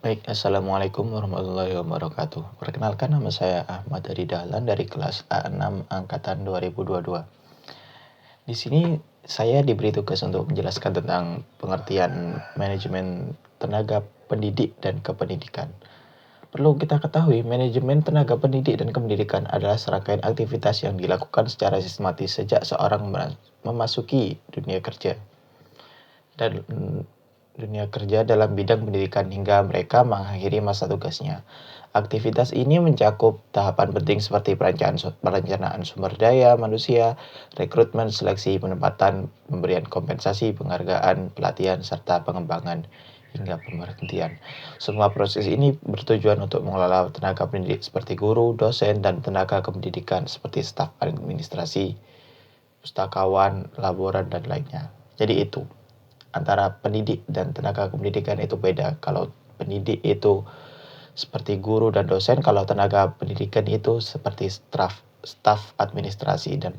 Baik, assalamualaikum warahmatullahi wabarakatuh. Perkenalkan, nama saya Ahmad Hadi Dahlan dari kelas A6 angkatan 2022. Di sini saya diberi tugas untuk menjelaskan tentang pengertian manajemen tenaga pendidik dan kependidikan. Perlu kita ketahui, manajemen tenaga pendidik dan kependidikan adalah serangkaian aktivitas yang dilakukan secara sistematis sejak seorang memasuki dunia kerja dan dunia kerja dalam bidang pendidikan hingga mereka mengakhiri masa tugasnya. Aktivitas ini mencakup tahapan penting seperti perencanaan sumber daya manusia, rekrutmen, seleksi, penempatan, pemberian kompensasi, penghargaan, pelatihan, serta pengembangan hingga pemberhentian. Semua proses ini bertujuan untuk mengelola tenaga pendidik seperti guru, dosen, dan tenaga kependidikan seperti staf administrasi, pustakawan, laboran, dan lainnya. Jadi itu antara pendidik dan tenaga pendidikan itu beda. Kalau pendidik itu seperti guru dan dosen, kalau tenaga pendidikan itu seperti staf administrasi dan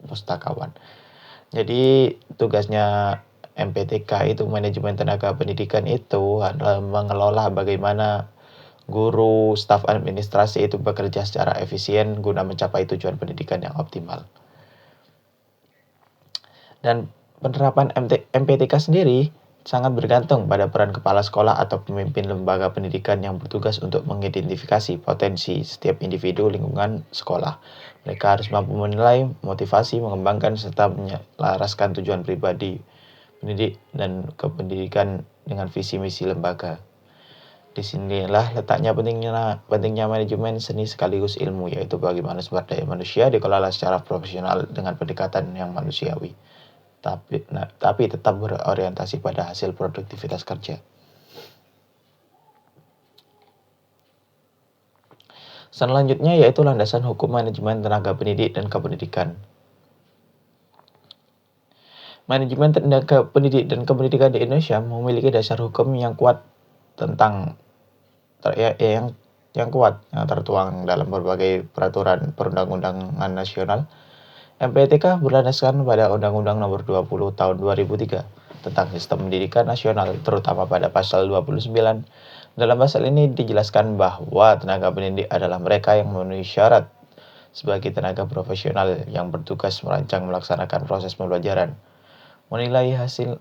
pustakawan. Jadi tugasnya MPTK itu, manajemen tenaga pendidikan, itu adalah mengelola bagaimana guru, staf administrasi itu bekerja secara efisien guna mencapai tujuan pendidikan yang optimal. Dan penerapan MPTK sendiri sangat bergantung pada peran kepala sekolah atau pemimpin lembaga pendidikan yang bertugas untuk mengidentifikasi potensi setiap individu lingkungan sekolah. Mereka harus mampu menilai, motivasi, mengembangkan, serta menyelaraskan tujuan pribadi pendidik dan kependidikan dengan visi misi lembaga. Disinilah letaknya pentingnya manajemen seni sekaligus ilmu, yaitu bagaimana sumber daya manusia dikelola secara profesional dengan pendekatan yang manusiawi, tapi tetap berorientasi pada hasil produktivitas kerja. Selanjutnya yaitu landasan hukum manajemen tenaga pendidik dan kependidikan. Manajemen tenaga pendidik dan kependidikan di Indonesia memiliki dasar hukum yang kuat yang tertuang dalam berbagai peraturan perundang-undangan nasional. MPTK berlandaskan pada Undang-Undang Nomor 20 Tahun 2003 tentang Sistem Pendidikan Nasional, terutama pada pasal 29. Dalam pasal ini dijelaskan bahwa tenaga pendidik adalah mereka yang memenuhi syarat sebagai tenaga profesional yang bertugas merancang, melaksanakan proses pembelajaran, menilai hasil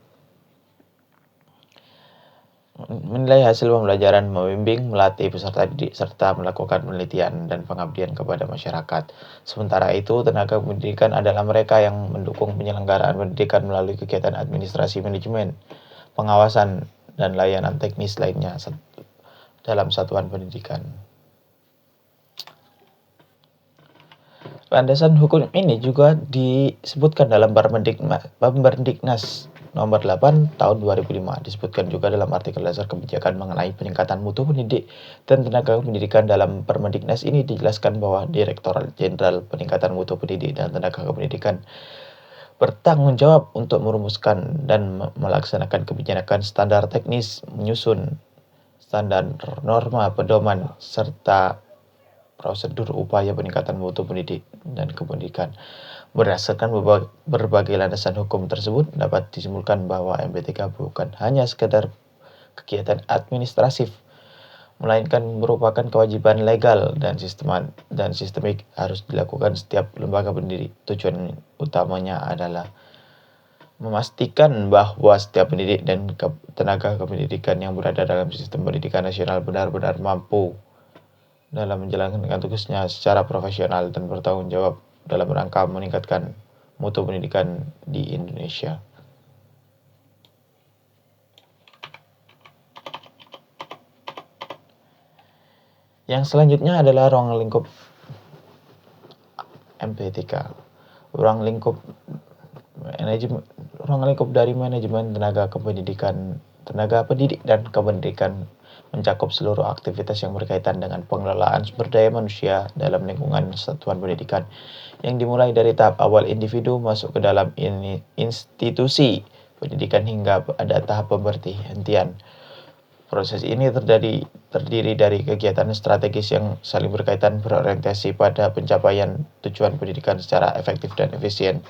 pembelajaran, membimbing, melatih peserta didik, serta melakukan penelitian dan pengabdian kepada masyarakat. Sementara itu, tenaga pendidikan adalah mereka yang mendukung penyelenggaraan pendidikan melalui kegiatan administrasi, manajemen, pengawasan, dan layanan teknis lainnya dalam satuan pendidikan. Landasan hukum ini juga disebutkan dalam Permendiknas Nomor 8 Tahun 2005. Disebutkan juga dalam artikel dasar kebijakan mengenai peningkatan mutu pendidik dan tenaga pendidikan. Dalam Permendiknas ini dijelaskan bahwa Direktorat Jenderal Peningkatan Mutu Pendidik dan Tenaga Kependidikan bertanggung jawab untuk merumuskan dan melaksanakan kebijakan standar teknis, menyusun standar norma pedoman, serta prosedur upaya peningkatan mutu pendidik dan kependidikan. Berdasarkan berbagai landasan hukum tersebut, dapat disimpulkan bahwa MPTK bukan hanya sekedar kegiatan administratif, melainkan merupakan kewajiban legal dan sistemik harus dilakukan setiap lembaga pendidik. Tujuan utamanya adalah memastikan bahwa setiap pendidik dan tenaga kependidikan yang berada dalam sistem pendidikan nasional benar-benar mampu dalam menjalankan tugasnya secara profesional dan bertanggung jawab dalam rangka meningkatkan mutu pendidikan di Indonesia. Yang selanjutnya adalah ruang lingkup MPTK. Ruang lingkup dari manajemen tenaga pendidik dan kependidikan mencakup seluruh aktivitas yang berkaitan dengan pengelolaan sumber daya manusia dalam lingkungan satuan pendidikan, yang dimulai dari tahap awal individu masuk ke dalam institusi pendidikan hingga pada tahap pemberhentian. Proses ini terdiri dari kegiatan strategis yang saling berkaitan, berorientasi pada pencapaian tujuan pendidikan secara efektif dan efisien.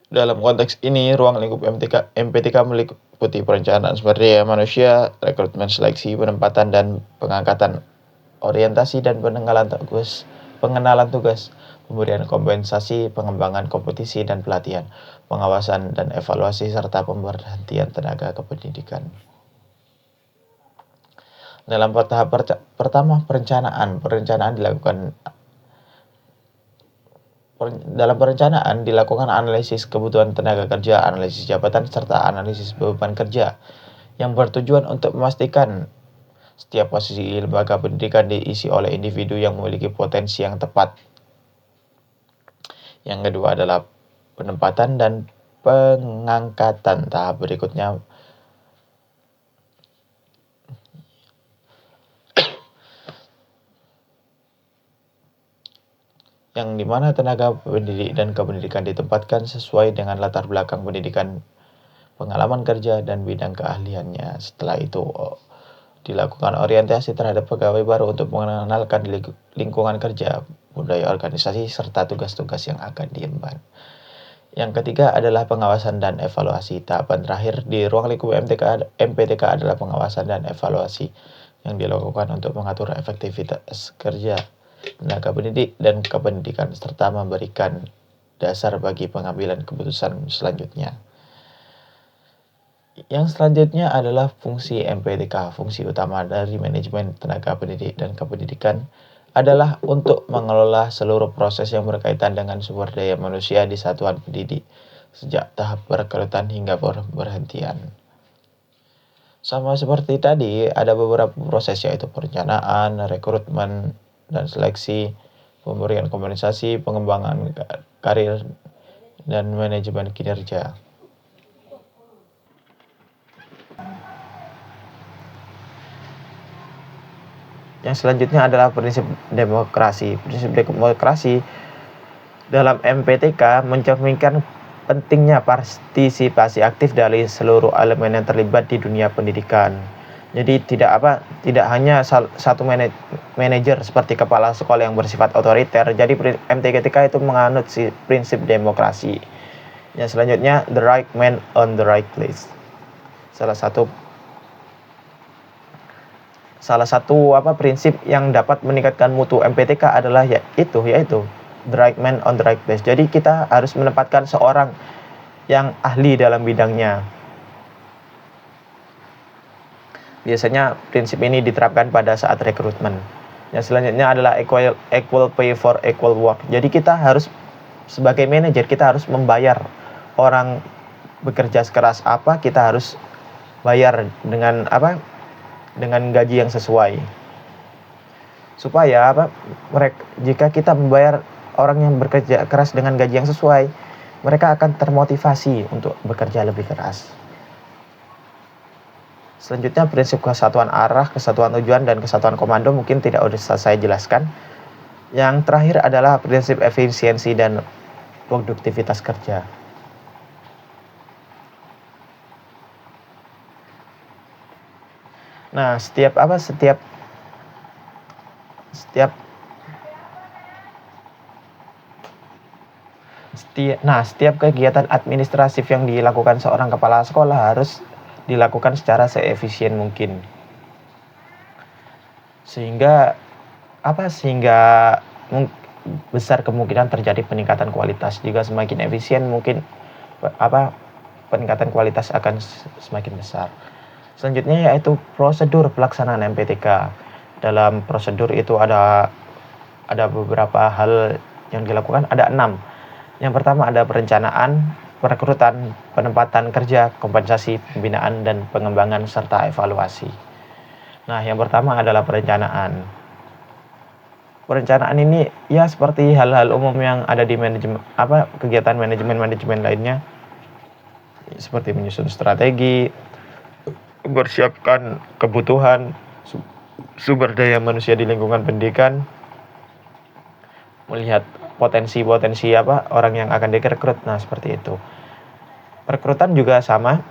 Dalam konteks ini, ruang lingkup MPTK meliputi perencanaan sumber daya manusia, rekrutmen, seleksi, penempatan, dan pengangkatan, orientasi dan pengenalan tugas, pemberian kompensasi, pengembangan kompetisi dan pelatihan, pengawasan dan evaluasi, serta pemberhentian tenaga kependidikan. Dalam tahap pertama, perencanaan dilakukan. Dalam perencanaan dilakukan analisis kebutuhan tenaga kerja, analisis jabatan, serta analisis beban kerja yang bertujuan untuk memastikan setiap posisi lembaga pendidikan diisi oleh individu yang memiliki potensi yang tepat. Yang kedua adalah penempatan dan pengangkatan. Tahap berikutnya yang dimana tenaga pendidik dan kependidikan ditempatkan sesuai dengan latar belakang pendidikan, pengalaman kerja, dan bidang keahliannya. Setelah itu dilakukan orientasi terhadap pegawai baru untuk mengenalkan lingkungan kerja, budaya organisasi, serta tugas-tugas yang akan diemban. Yang ketiga adalah pengawasan dan evaluasi. Tahapan terakhir di ruang lingkup MPTK adalah pengawasan dan evaluasi yang dilakukan untuk mengatur efektivitas kerja tenaga pendidik dan kependidikan, serta memberikan dasar bagi pengambilan keputusan selanjutnya. Yang selanjutnya adalah fungsi MPTK. Fungsi utama dari manajemen tenaga pendidik dan kependidikan adalah untuk mengelola seluruh proses yang berkaitan dengan sumber daya manusia di satuan pendidik, sejak tahap perekrutan hingga pemberhentian. Sama seperti tadi, ada beberapa proses, yaitu perencanaan, rekrutmen, dan seleksi, pemberian kompensasi, pengembangan karir, dan manajemen kinerja. Yang selanjutnya adalah prinsip demokrasi. Prinsip demokrasi dalam MPTK mencerminkan pentingnya partisipasi aktif dari seluruh elemen yang terlibat di dunia pendidikan. Jadi tidak hanya satu manajer seperti kepala sekolah yang bersifat otoriter. Jadi MTK itu menganut prinsip demokrasi. Yang selanjutnya, the right man on the right place. Salah satu prinsip yang dapat meningkatkan mutu MPTK adalah yaitu the right man on the right place. Jadi kita harus menempatkan seorang yang ahli dalam bidangnya. Biasanya prinsip ini diterapkan pada saat rekrutmen. Yang selanjutnya adalah equal pay for equal work. Jadi kita harus, sebagai manajer, kita harus membayar orang bekerja sekeras apa, kita harus bayar dengan gaji yang sesuai. Supaya jika kita membayar orang yang bekerja keras dengan gaji yang sesuai, mereka akan termotivasi untuk bekerja lebih keras. Selanjutnya, prinsip kesatuan arah, kesatuan tujuan, dan kesatuan komando mungkin tidak usah saya jelaskan. Yang terakhir adalah prinsip efisiensi dan produktivitas kerja. Nah, setiap kegiatan administratif yang dilakukan seorang kepala sekolah harus dilakukan secara seefisien mungkin. Sehingga besar kemungkinan terjadi peningkatan kualitas. Jika semakin efisien, mungkin peningkatan kualitas akan semakin besar. Selanjutnya yaitu prosedur pelaksanaan MPTK. Dalam prosedur itu ada beberapa hal yang dilakukan, ada 6. Yang pertama ada perencanaan, perekrutan, penempatan kerja, kompensasi, pembinaan, dan pengembangan, serta evaluasi. Nah, yang pertama adalah perencanaan. Perencanaan ini ya seperti hal-hal umum yang ada di kegiatan manajemen lainnya, seperti menyusun strategi, mempersiapkan kebutuhan sumber daya manusia di lingkungan pendidikan, melihat potensi orang yang akan direkrut. Nah, seperti itu. Perekrutan juga sama.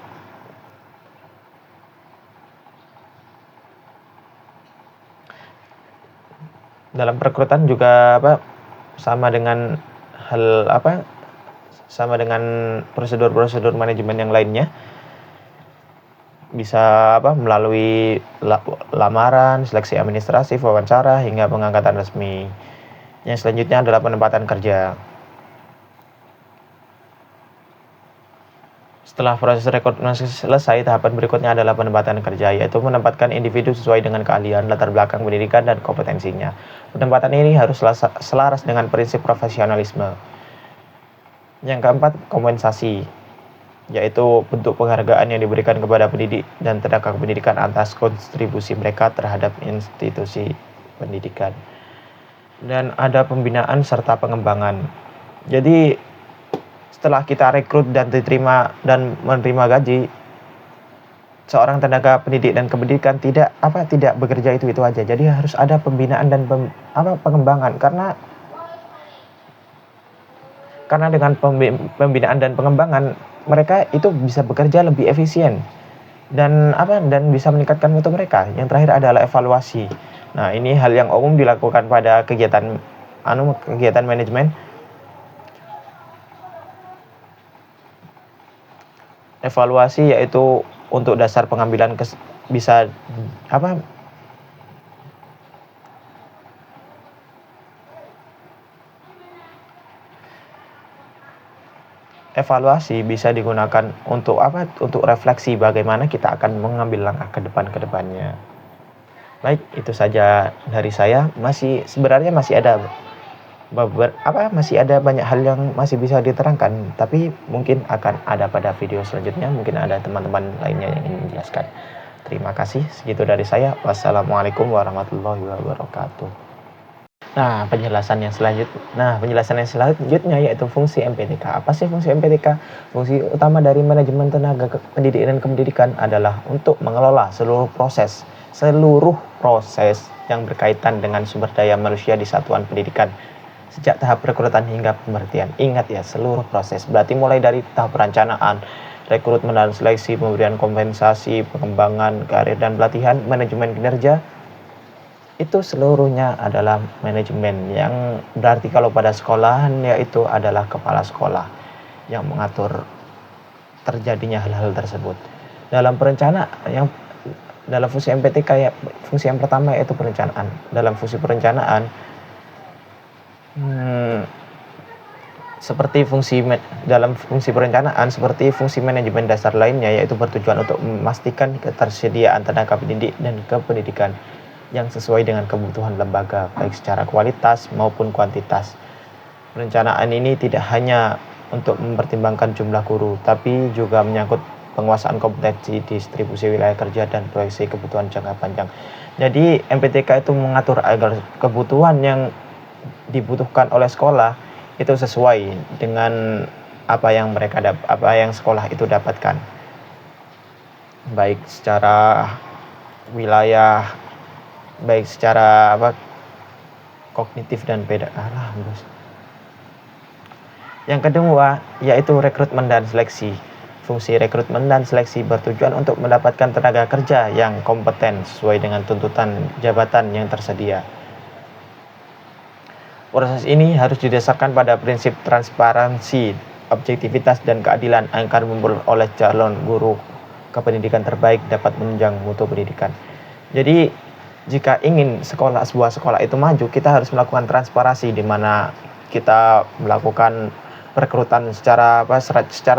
Dalam perekrutan juga sama dengan sama dengan prosedur-prosedur manajemen yang lainnya. Bisa melalui lamaran, seleksi administratif, wawancara, hingga pengangkatan resmi. Yang selanjutnya adalah penempatan kerja. Setelah proses rekrutmen selesai, tahapan berikutnya adalah penempatan kerja, yaitu menempatkan individu sesuai dengan keahlian, latar belakang pendidikan, dan kompetensinya. Penempatan ini harus selaras dengan prinsip profesionalisme. Yang keempat, kompensasi, yaitu bentuk penghargaan yang diberikan kepada pendidik dan tenaga pendidikan atas kontribusi mereka terhadap institusi pendidikan. Dan ada pembinaan serta pengembangan. Jadi setelah kita rekrut dan diterima dan menerima gaji, seorang tenaga pendidik dan kependidikan tidak bekerja itu aja. Jadi harus ada pembinaan dan pengembangan, karena dengan pembinaan dan pengembangan mereka itu bisa bekerja lebih efisien dan bisa meningkatkan mutu mereka. Yang terakhir adalah evaluasi. Nah, ini hal yang umum dilakukan pada kegiatan manajemen. Evaluasi yaitu untuk dasar pengambilan evaluasi bisa digunakan untuk refleksi bagaimana kita akan mengambil langkah ke depannya. Baik, itu saja dari saya. Sebenarnya masih ada banyak hal yang masih bisa diterangkan, tapi mungkin akan ada pada video selanjutnya. Mungkin ada teman-teman lainnya yang ingin menjelaskan. Terima kasih, segitu dari saya. Wassalamualaikum warahmatullahi wabarakatuh. Nah, penjelasan yang selanjutnya yaitu fungsi MPTK. Apa sih fungsi MPTK? Fungsi utama dari manajemen tenaga pendidikan dan kependidikan adalah untuk mengelola seluruh proses yang berkaitan dengan sumber daya manusia di satuan pendidikan, sejak tahap rekrutan hingga pemberhentian. Ingat ya, seluruh proses. Berarti mulai dari tahap perencanaan, rekrutmen dan seleksi, pemberian kompensasi, pengembangan karir dan pelatihan, manajemen kinerja, itu seluruhnya adalah manajemen, yang berarti kalau pada sekolahan yaitu adalah kepala sekolah yang mengatur terjadinya hal-hal tersebut. Dalam fungsi MPTK fungsi yang pertama yaitu perencanaan. Dalam fungsi perencanaan seperti fungsi manajemen dasar lainnya, yaitu bertujuan untuk memastikan ketersediaan tenaga pendidik dan kependidikan yang sesuai dengan kebutuhan lembaga, baik secara kualitas maupun kuantitas. Perencanaan ini tidak hanya untuk mempertimbangkan jumlah guru, tapi juga menyangkut penguasaan kompetensi, distribusi wilayah kerja, dan proyeksi kebutuhan jangka panjang. Jadi MPTK itu mengatur agar kebutuhan yang dibutuhkan oleh sekolah itu sesuai dengan apa yang sekolah itu dapatkan, baik secara wilayah, baik secara kognitif dan Yang kedua yaitu rekrutmen dan seleksi. Fungsi rekrutmen dan seleksi bertujuan untuk mendapatkan tenaga kerja yang kompeten sesuai dengan tuntutan jabatan yang tersedia. Proses ini harus didasarkan pada prinsip transparansi, objektivitas, dan keadilan agar memperoleh calon guru kependidikan terbaik dapat menunjang mutu pendidikan. Jadi jika ingin sebuah sekolah itu maju, kita harus melakukan transparansi, di mana kita melakukan perekrutan secara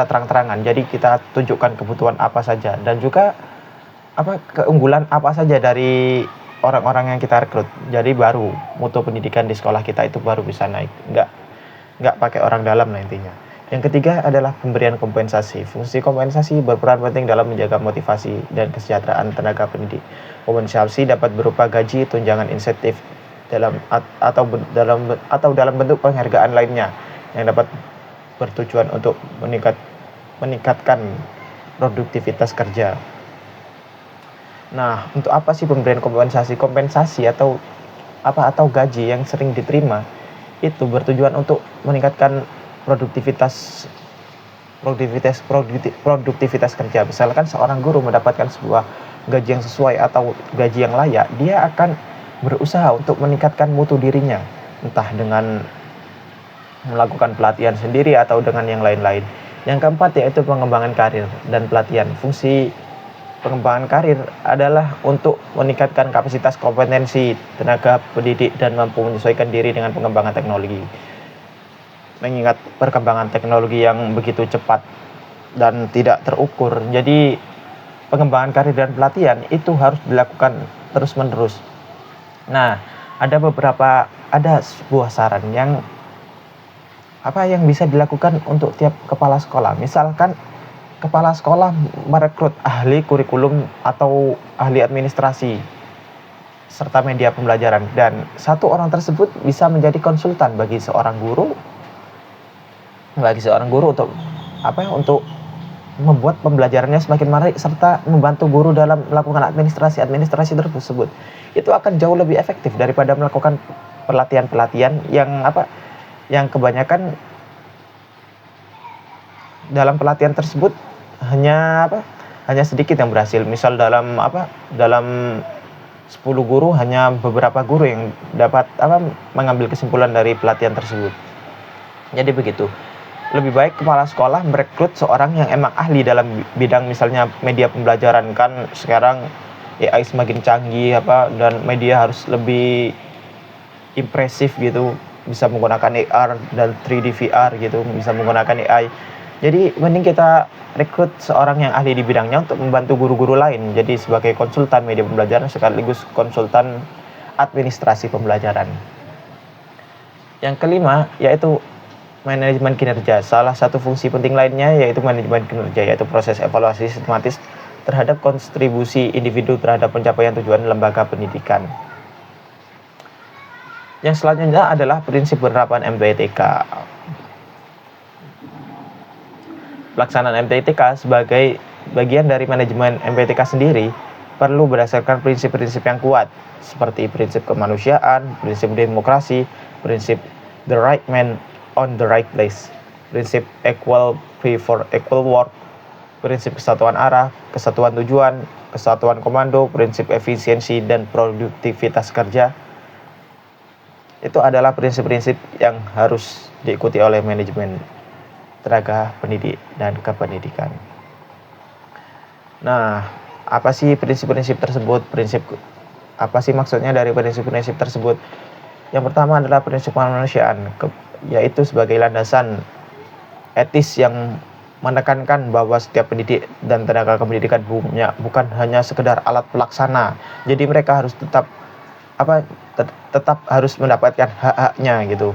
terang-terangan. Jadi kita tunjukkan kebutuhan apa saja dan juga keunggulan apa saja dari orang-orang yang kita rekrut. Jadi baru mutu pendidikan di sekolah kita itu baru bisa naik. Nggak pakai orang dalam lah intinya. Yang ketiga adalah pemberian kompensasi. Fungsi kompensasi berperan penting dalam menjaga motivasi dan kesejahteraan tenaga pendidik. Kompensasi dapat berupa gaji, tunjangan insentif atau dalam bentuk penghargaan lainnya yang dapat bertujuan untuk meningkatkan produktivitas kerja. Nah, untuk apa sih pemberian kompensasi? Kompensasi atau gaji yang sering diterima itu bertujuan untuk meningkatkan produktivitas kerja. Misalkan seorang guru mendapatkan sebuah gaji yang sesuai atau gaji yang layak, dia akan berusaha untuk meningkatkan mutu dirinya, entah dengan melakukan pelatihan sendiri atau dengan yang lain-lain. Yang keempat yaitu pengembangan karir dan pelatihan. Fungsi pengembangan karir adalah untuk meningkatkan kapasitas kompetensi tenaga pendidik dan mampu menyesuaikan diri dengan pengembangan teknologi. Mengingat perkembangan teknologi yang begitu cepat dan tidak terukur, jadi pengembangan karir dan pelatihan itu harus dilakukan terus-menerus. Nah, ada sebuah saran yang bisa dilakukan untuk tiap kepala sekolah. Misalkan kepala sekolah merekrut ahli kurikulum atau ahli administrasi serta media pembelajaran, dan satu orang tersebut bisa menjadi konsultan bagi seorang guru untuk membuat pembelajarannya semakin menarik serta membantu guru dalam melakukan administrasi tersebut. Itu akan jauh lebih efektif daripada melakukan pelatihan-pelatihan yang kebanyakan dalam pelatihan tersebut hanya sedikit yang berhasil. Misal dalam 10 guru hanya beberapa guru yang dapat mengambil kesimpulan dari pelatihan tersebut. Jadi begitu. Lebih baik kepala sekolah merekrut seorang yang emang ahli dalam bidang misalnya media pembelajaran. Kan sekarang AI semakin canggih dan media harus lebih impresif gitu, bisa menggunakan AR dan 3D VR gitu, bisa menggunakan AI. Jadi mending kita rekrut seorang yang ahli di bidangnya untuk membantu guru-guru lain, jadi sebagai konsultan media pembelajaran sekaligus konsultan administrasi pembelajaran. Yang kelima yaitu manajemen kinerja. Salah satu fungsi penting lainnya yaitu manajemen kinerja, yaitu proses evaluasi sistematis terhadap kontribusi individu terhadap pencapaian tujuan lembaga pendidikan. Yang selanjutnya adalah prinsip penerapan MTTK. Pelaksanaan MTTK sebagai bagian dari manajemen MTTK sendiri perlu berdasarkan prinsip-prinsip yang kuat, seperti prinsip kemanusiaan, prinsip demokrasi, prinsip the right man on the right place, prinsip equal pay for equal work, prinsip kesatuan arah, kesatuan tujuan, kesatuan komando, prinsip efisiensi dan produktivitas kerja. Itu adalah prinsip-prinsip yang harus diikuti oleh manajemen tenaga pendidik dan kependidikan. Nah, apa sih prinsip-prinsip tersebut? Apa sih maksudnya dari prinsip-prinsip tersebut? Yang pertama adalah prinsip kemanusiaan, yaitu sebagai landasan etis yang menekankan bahwa setiap pendidik dan tenaga pendidikan bukan hanya sekedar alat pelaksana. Jadi mereka harus tetap harus mendapatkan hak-haknya gitu.